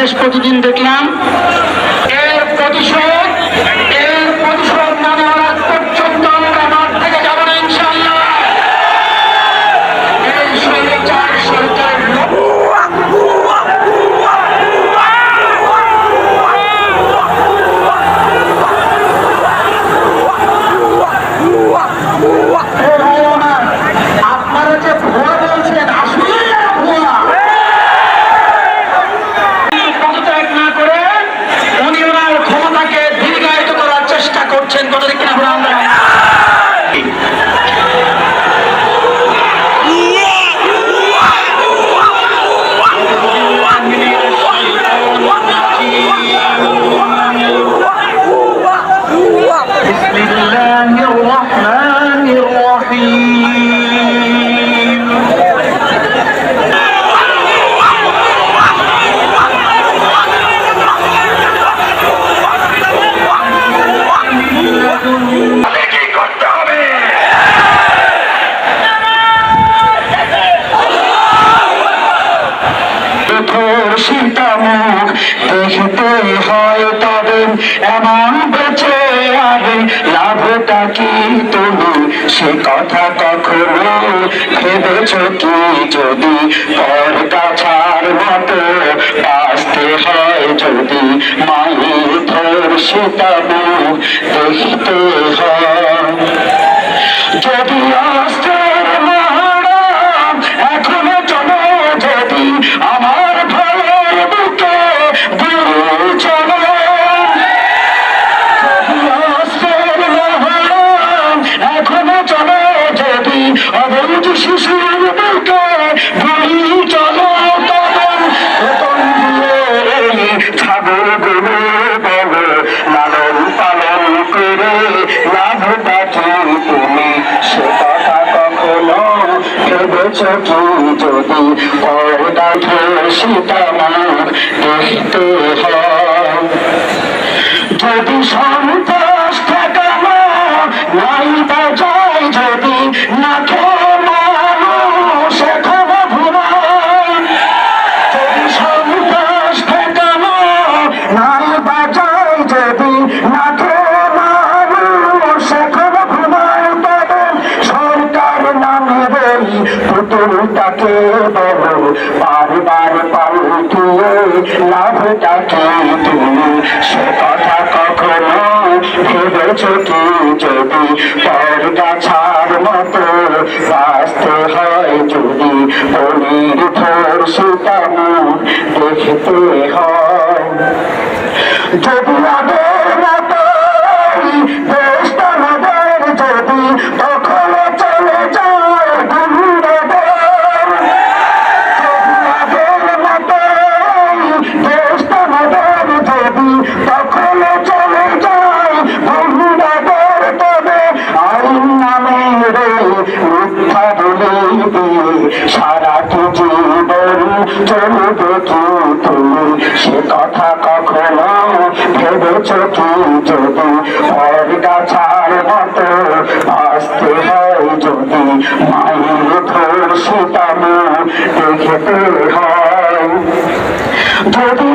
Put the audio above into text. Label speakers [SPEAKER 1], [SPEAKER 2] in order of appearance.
[SPEAKER 1] বাংলাদেশ প্রতিদিন দেখলাম। এর প্রতিশোধ না নেওয়ার আগ পর্যন্ত আমরা মাঠ থেকে যাব না ইনশাআল্লাহ। এই স্বৈরাচার সরকারের আপনারা যে ভুয়া বলছেন, আসলে ভুয়া। পদত্যাগ না করে উনি ওনার ক্ষমতাকে দীর্ঘায়িত করার চেষ্টা করছেন। কথা ঠিক কিনা বলুন? আমরা বিসমিল্লাহির রহমানির রহিম। কি করতে হবে? সীতামুখ দেখতে হয় তবে এমন বেঁচে আগে লাভটা কি তুমি সে কথা কখনো ভেবেছ কি? যদি পর কাছার মতো বাঁচতে হয়, যদি মায়ের ধর সীতামুখ দেখতে হয়, যদি অস্ত্রের মহড়াম এখনো চলে, যদি আমার ভাইয়ের বুকে গুলি চলে, যদি অস্ত্রের মহড়াম এখনো চলে, যদি অবৈধ শিশুর বুকে গুলি চলে, তখন ছাগল গুলো বলে লালন পালন করে লাভটা কি তুমি সে কথা কখনো ভেবেছ কি? যদি পর্দা সীতামুখ দেখতে হয়, যদি সন্ত্রাস ঠেকানো নাই বা যায়, যদি না খেয়ে মানুষ এখনো ঘুমায়, যদি সন্ত্রাস ঠেকানো নাই বা যায়, যদি না খেয়ে মানুষ এখনো ঘুমায়, তবে সরকার নামে বই পুতুলটাকে বলো বারবার পাল্টিয়ে লাভটা কি তুমি সে কথা কখনো ভেবেছ কি? যদি পর্দা ছাড় মতো বাঁচতে হয়, যদি বলির ধর সীতামুখ দেখতে হয়, যদি আগের মতো দেশটা আমাদের, যদি তখন চলে যায় গুন্ডাদের, যদি আগের মতো দেশটা আমাদের, যদি তখন চলে যায় গুন্ডাদের, তবে আইন নামে মিথ্যা বলে দিয়ে সারাটি জীবন চলবে কি তুমি সে কথা কখনো ভেবেছ কি? যদি পর্দা ছাড় মতো আসতে হয়, যদি মায়ের ধর সীতামুখ দেখতে হয়, যদি